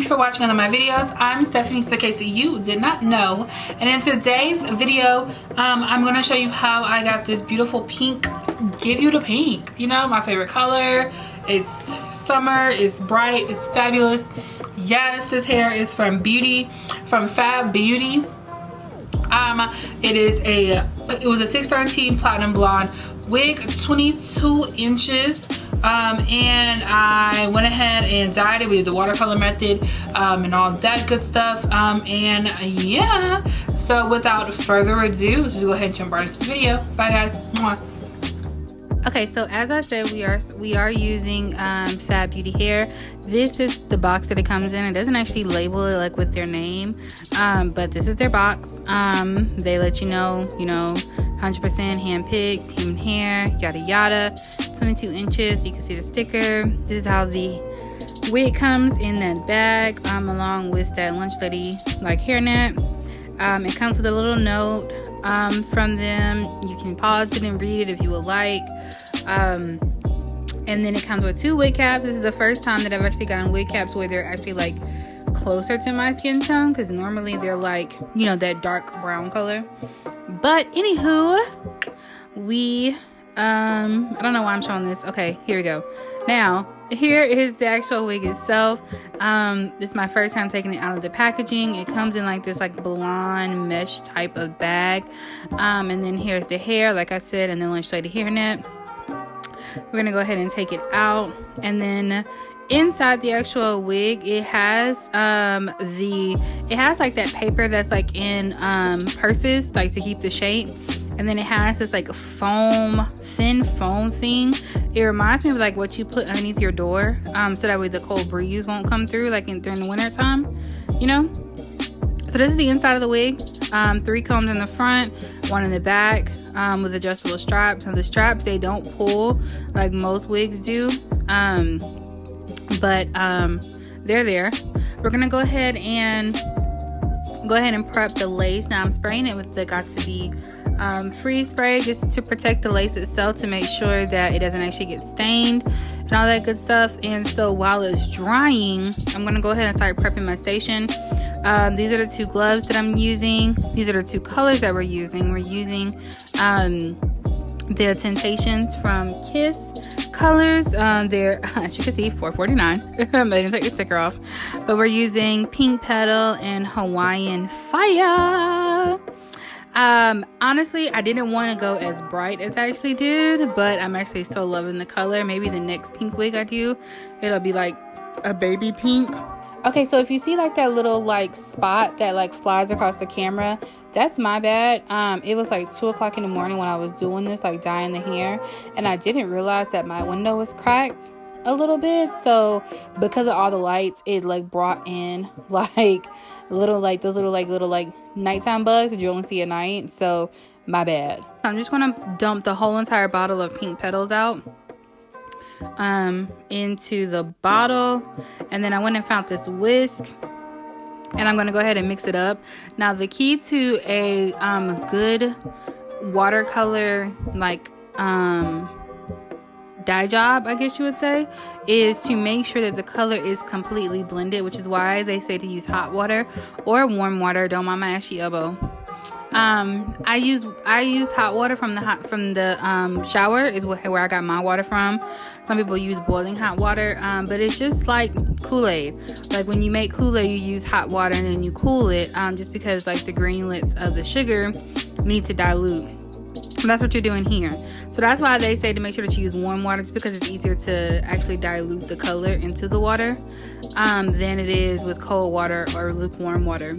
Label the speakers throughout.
Speaker 1: you for watching one of my videos. I'm Stephanie, in case you did not know. And in today's video, I'm going to show you how I got this beautiful pink. Give you the pink. You know, my favorite color. It's summer, it's bright, it's fabulous. Yes, this hair is from Fabeauty. It was a 613 platinum blonde wig, 22 inches. And I went ahead and dyed it. We did the watercolor method and all that good stuff. And yeah, so without further ado, let's just go ahead and jump right into the video. Bye guys. Mwah.
Speaker 2: Okay, so as I said, we are using Fabeauty hair. This is the box that it comes in. It doesn't actually label it like with their name, but this is their box. They let you know, 100% hand-picked, human hair, yada yada. 22 inches. You can see the sticker. This is how the wig comes in that bag, along with that lunch lady like hairnet. It comes with a little note from them. You can pause it and read it if you would like. And then it comes with 2 wig caps. This is the first time that I've actually gotten wig caps where they're actually like closer to my skin tone, because normally they're like, that dark brown color. But anywho, I don't know why I'm showing this. Okay, here we go. Now, here is the actual wig itself. This is my first time taking it out of the packaging. It comes in like this blonde mesh type of bag. And then here's the hair, like I said, and then let's show you the hairnet. We're gonna go ahead and take it out, and then inside the actual wig, it has like that paper that's like in purses, like to keep the shape. And then it has this like thin foam thing. It reminds me of like what you put underneath your door, so that way the cold breeze won't come through like during the winter time, So this is the inside of the wig. 3 combs in the front, 1 in the back, with adjustable straps. Now the straps, they don't pull like most wigs do, but they're there. We're gonna go ahead and prep the lace. Now I'm spraying it with the Got To Be free spray, just to protect the lace itself, to make sure that it doesn't actually get stained and all that good stuff. And so while it's drying, I'm gonna go ahead and start prepping my station. These are the 2 gloves that I'm using. These are the 2 colors that we're using. We're using the Temptations from Kiss colors. They're, as you can see, $4.49. I didn't take the sticker off, but we're using Pink Petal and Hawaiian Fire. Honestly, I didn't want to go as bright as I actually did, but I'm actually still loving the color. Maybe the next pink wig I do, it'll be like a baby pink. Okay, so if you see like that little like spot that like flies across the camera, that's my bad. It was like 2 o'clock in the morning when I was doing this, like dyeing the hair, and I didn't realize that my window was cracked a little bit. So because of all the lights, it like brought in like those little nighttime bugs that you only see at night. So my bad. I'm just gonna dump the whole entire bottle of Pink Petals out into the bottle, and then I went and found this whisk, and I'm gonna go ahead and mix it up. Now the key to a good watercolor dye job, I guess you would say, is to make sure that the color is completely blended, which is why they say to use hot water or warm water. Don't mind my ashy elbow. I use hot water from the shower, is where I got my water from. Some people use boiling hot water, but it's just like Kool-Aid. Like when you make Kool-Aid, you use hot water and then you cool it, just because like the granules of the sugar need to dilute. And that's what you're doing here. So that's why they say to make sure that you use warm water, just because it's easier to actually dilute the color into the water than it is with cold water or lukewarm water.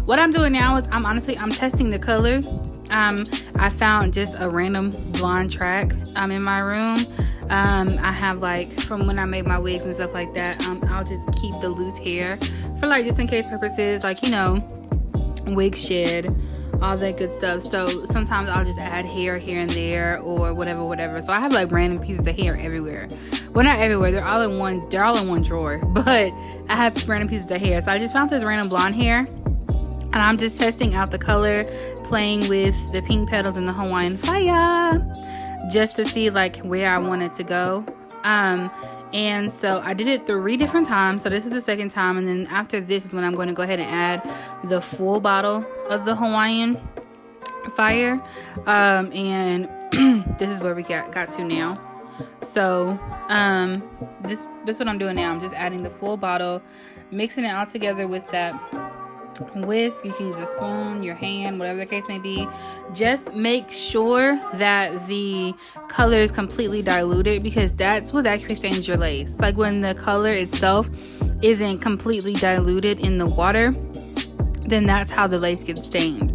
Speaker 2: What I'm doing now is I'm testing the color. I found just a random blonde track in my room. I have like from when I made my wigs and stuff like that. I'll just keep the loose hair for like just in case purposes, like wig shed, all that good stuff. So sometimes I'll just add hair here and there or whatever. So I have like random pieces of hair everywhere. Well, not everywhere. They're all in one drawer, but I have random pieces of hair. So I just found this random blonde hair, and I'm just testing out the color, playing with the Pink Petals and the Hawaiian Fire, just to see like where I want it to go. And so I did it 3 different times. So this is the second time, and then after this is when I'm going to go ahead and add the full bottle of the Hawaiian Fire. And this is where we got to now. So this is what I'm doing now. I'm just adding the full bottle, mixing it all together with that whisk. You can use a spoon, your hand, whatever the case may be. Just make sure that the color is completely diluted, because that's what actually stains your lace. Like when the color itself isn't completely diluted in the water, then that's how the lace gets stained.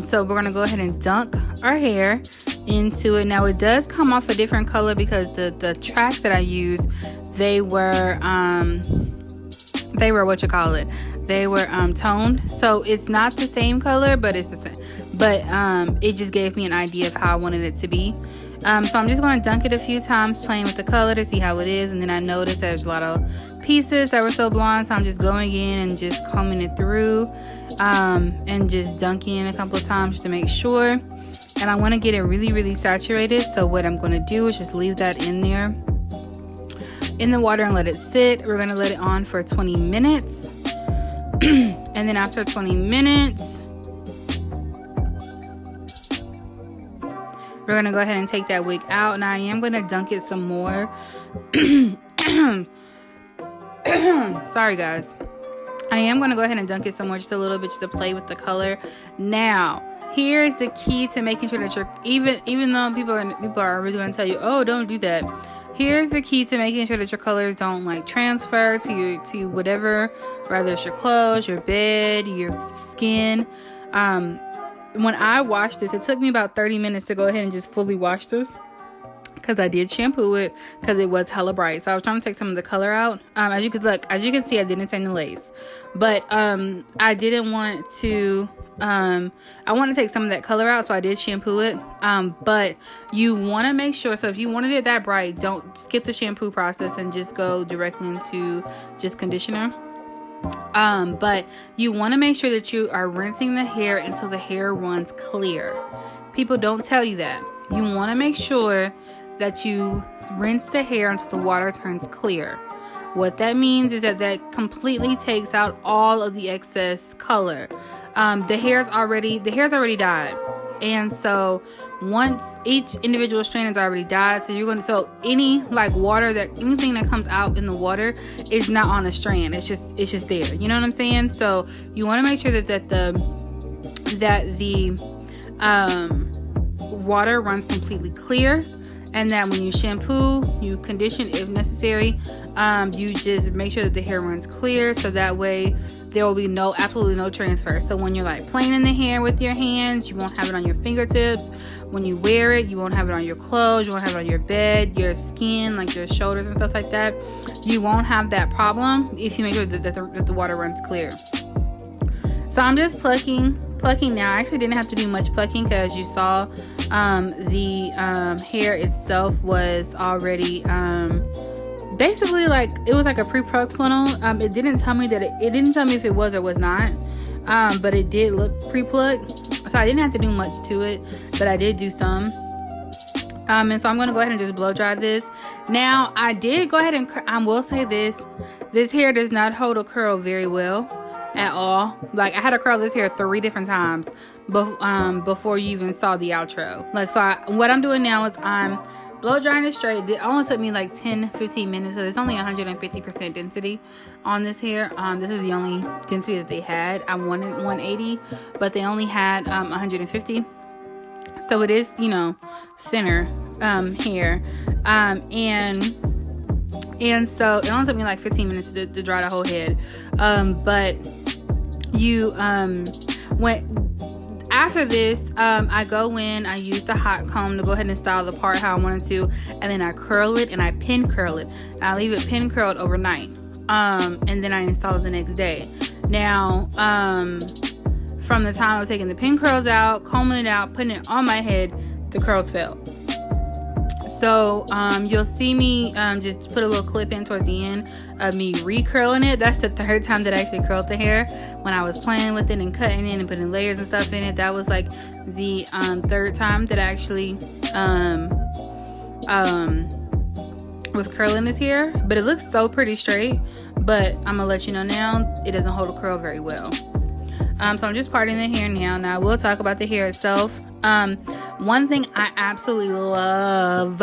Speaker 2: So we're gonna go ahead and dunk our hair into it. Now it does come off a different color because the tracks that I used, they were what you call it, they were toned, so it's not the same color, but it's the same. But it just gave me an idea of how I wanted it to be. So I'm just going to dunk it a few times, playing with the color to see how it is. And then I noticed there's a lot of pieces that were still blonde, so I'm just going in and just combing it through, and just dunking it a couple of times just to make sure. And I want to get it really, really saturated. So what I'm going to do is just leave that in there in the water and let it sit. We're going to let it on for 20 minutes. And then after 20 minutes, we're going to go ahead and take that wig out. Now I am going to dunk it some more. Sorry guys. I am going to go ahead and dunk it some more, just a little bit, just to play with the color. Now, here's the key to making sure that you're, even though people are really going to tell you, oh, don't do that. Here's the key to making sure that your colors don't like transfer to whatever, whether it's your clothes, your bed, your skin. When I washed this, it took me about 30 minutes to go ahead and just fully wash this, because I did shampoo it because it was hella bright. So I was trying to take some of the color out. As you can see, I didn't stain the lace, but I didn't want to. I want to take some of that color out, so I did shampoo it. But you want to make sure, so if you wanted it that bright, don't skip the shampoo process and just go directly into just conditioner. But you want to make sure that you are rinsing the hair until the hair runs clear. People don't tell you that. You want to make sure that you rinse the hair until the water turns clear. What that means is that completely takes out all of the excess color. The hair's already dyed, and so once each individual strand is already dyed, so any like water, anything that comes out in the water is not on a strand. It's just there. You know what I'm saying? So you want to make sure that the water runs completely clear, and that when you shampoo, you condition if necessary. You just make sure that the hair runs clear, so that way there will be absolutely no transfer. So when you're like playing in the hair with your hands, you won't have it on your fingertips. When you wear it, you won't have it on your clothes, you won't have it on your bed, your skin, like your shoulders and stuff like that. You won't have that problem if you make sure that the water runs clear. So I'm just plucking now. I actually didn't have to do much plucking, because you saw the hair itself was already basically like, it was like a pre-plucked funnel. It didn't tell me that it didn't tell me if it was or was not, but it did look pre-plucked, so I didn't have to do much to it, but I did do some. And so I'm going to go ahead and just blow dry this. Now I did go ahead and I will say this hair does not hold a curl very well at all. Like, I had to curl this hair 3 different times before you even saw the outro. Like, so what I'm doing now is I'm blow drying it straight. It only took me like 10-15 minutes, because it's only 150% density on this hair. This is the only density that they had. I wanted 180, but they only had 150. So it is, thinner hair. And so it only took me like 15 minutes to dry the whole head. But you after this, I go in, I use the hot comb to go ahead and style the part how I wanted to, and then I curl it and I pin curl it, and I leave it pin curled overnight, and then I install it the next day. Now, from the time I was taking the pin curls out, combing it out, putting it on my head, the curls fell. So you'll see me just put a little clip in towards the end of me recurling it. That's the 3rd time that I actually curled the hair. When I was playing with it and cutting it and putting layers and stuff in it, that was like the 3rd time that I actually was curling his hair, but it looks so pretty straight. But I'm gonna let you know now, it doesn't hold a curl very well. So I'm just parting the hair now. Now we'll talk about the hair itself. One thing I absolutely love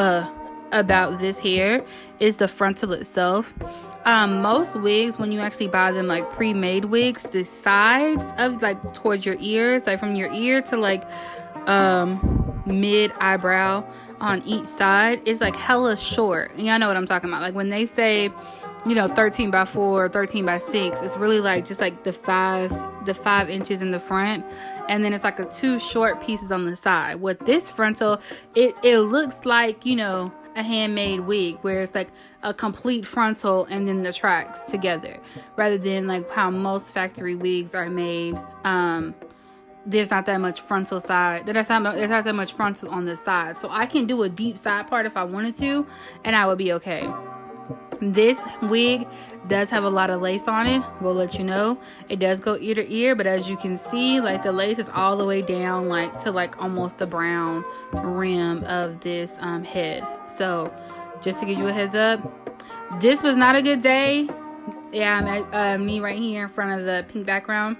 Speaker 2: about this hair is the frontal itself. Most wigs, when you actually buy them like pre-made wigs, the sides of like towards your ears, like from your ear to like mid eyebrow on each side, is like hella short. Y'all know what I'm talking about. Like when they say, you know, 13 by 4, 13 by 6, it's really like just like the 5 inches in the front, and then it's like a 2 short pieces on the side. With this frontal, it looks like, you know, a handmade wig where it's like a complete frontal and then the tracks together, rather than like how most factory wigs are made. There's not that much frontal side. There's not that much frontal on the side, so I can do a deep side part if I wanted to, and I would be okay. This wig does have a lot of lace on it. We'll let you know. It does go ear to ear, but as you can see, like the lace is all the way down, like to like almost the brown rim of this head. So just to give you a heads up, this was not a good day. Yeah, me right here in front of the pink background.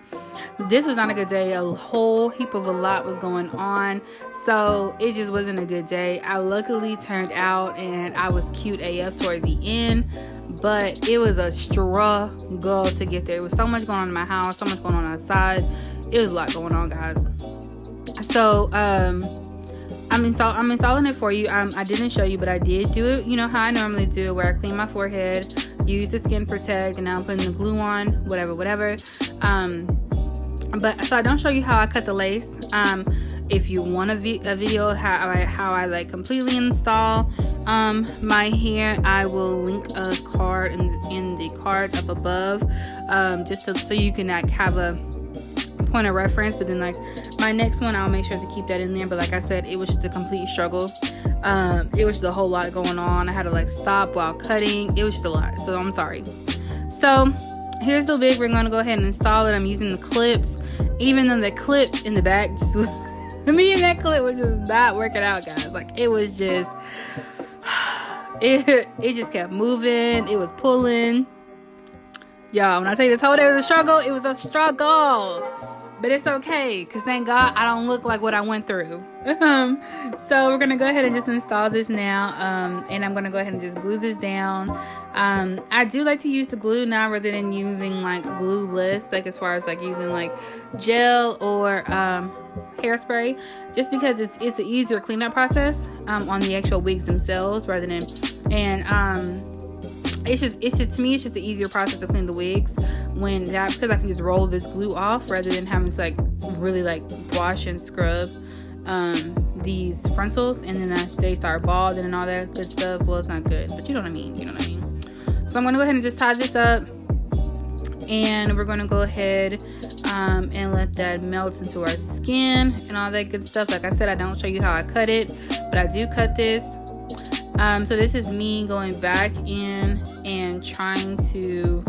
Speaker 2: This was not a good day. A whole heap of a lot was going on, so it just wasn't a good day. I luckily turned out and I was cute AF toward the end, but it was a struggle to get there. There was so much going on in my house, so much going on outside. It was a lot going on, guys. So I'm installing it for you. I didn't show you, but I did do it, you know, how I normally do it, where I clean my forehead, use the Skin Protect, and now I'm putting the glue on, whatever. But so I don't show you how I cut the lace. If you want a video how I like completely install my hair, I will link a card in the cards up above, just so you can like have a point of reference. But then like my next one, I'll make sure to keep that in there. But like I said, it was just a complete struggle. It was just a whole lot going on. I had to like stop while cutting. It was just a lot, so I'm sorry. So here's the wig. We're gonna go ahead and install it. I'm using the clips, even though the clip in the back just me and that clip was just not working out, guys. Like it was just it just kept moving. It was pulling. Y'all, when I tell you this whole day was a struggle, it was a struggle. But it's okay, because thank God I don't look like what I went through. So we're going to go ahead and just install this now. And I'm going to go ahead and just glue this down. I do like to use the glue now rather than using like glueless, like as far as like using like gel or hairspray, just because it's an easier cleanup process on the actual wigs themselves, rather than, and it's just to me, it's just an easier process to clean the wigs because I can just roll this glue off rather than having to like really like wash and scrub these frontals, and then they start balding and all that good stuff. Well, it's not good, but you know what I mean. So I'm gonna go ahead and just tie this up, and we're gonna go ahead and let that melt into our skin and all that good stuff. Like I said, I don't show you how I cut it, but I do cut this. So this is me going back in and trying to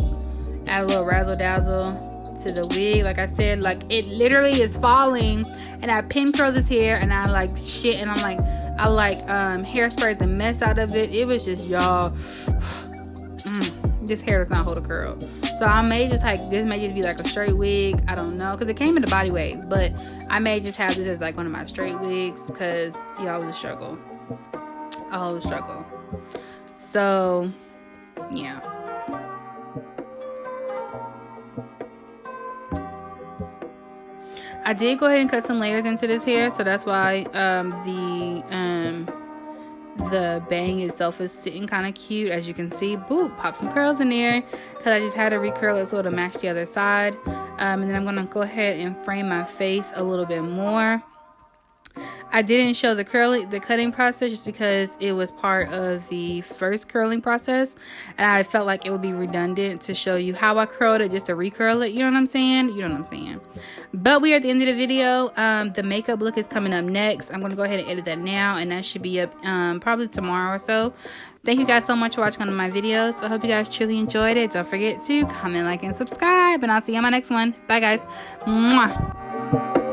Speaker 2: add a little razzle dazzle to the wig. Like I said, like it literally is falling, and I pin curl this hair, and I like shit, and I hairsprayed the mess out of it. It was just, y'all, this hair does not hold a curl. So I may just like, this may just be like a straight wig. I don't know, because it came in the body weight, but I may just have this as like one of my straight wigs, because y'all, it was a struggle. A whole struggle. So yeah, I did go ahead and cut some layers into this hair, so that's why the bang itself is sitting kind of cute. As you can see, boop, pop some curls in there, because I just had to recurl it so to match the other side. And then I'm gonna go ahead and frame my face a little bit more. I didn't show the cutting process just because it was part of the first curling process, and I felt like it would be redundant to show you how I curled it just to recurl it. You know what I'm saying? But we are at the end of the video. The makeup look is coming up next. I'm gonna go ahead and edit that now, and that should be up probably tomorrow or so. Thank you guys so much for watching one of my videos. I hope you guys truly enjoyed it. Don't forget to comment, like, and subscribe, and I'll see you on my next one. Bye, guys. Mwah.